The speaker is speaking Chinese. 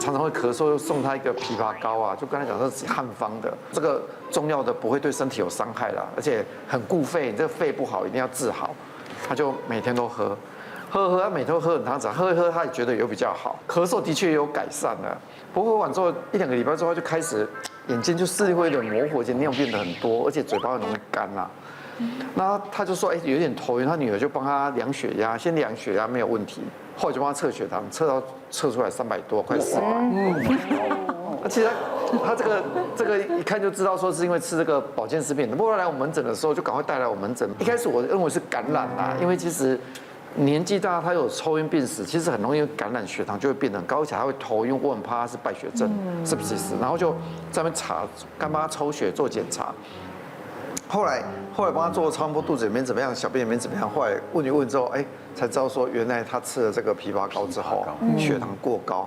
常常会咳嗽，又送他一个枇杷膏啊，就跟他讲这是汉方的，这个中药的不会对身体有伤害啦，而且很顾肺，你这个肺不好一定要治好，他就每天都喝。他每天都喝很汤茶，喝一喝他也觉得有比较好，咳嗽的确有改善了。不过喝完之后1、2个礼拜之后，他就开始眼睛就视力会有点模糊，而且尿变得很多，而且嘴巴很容易干啦。那他就说，有点头晕，他女儿就帮他量血压，先量血压没有问题，后来就帮他测血糖，测出来300多，快400。那其实他这个一看就知道说是因为吃这个保健食品。不过来我门诊的时候就赶快带来我门诊。一开始我认为是感染啦，因为其实年纪大他有抽烟病史，其实很容易感染，血糖就会变得很高，而且还会头晕。我很怕他是败血症，是不是？然后就在那边查，干帮他抽血做检查。后来帮他做超音波，肚子里面怎么样，小便里面怎么样？后来问一问之后，才知道说原来他吃了这个枇杷膏之后，血糖过高。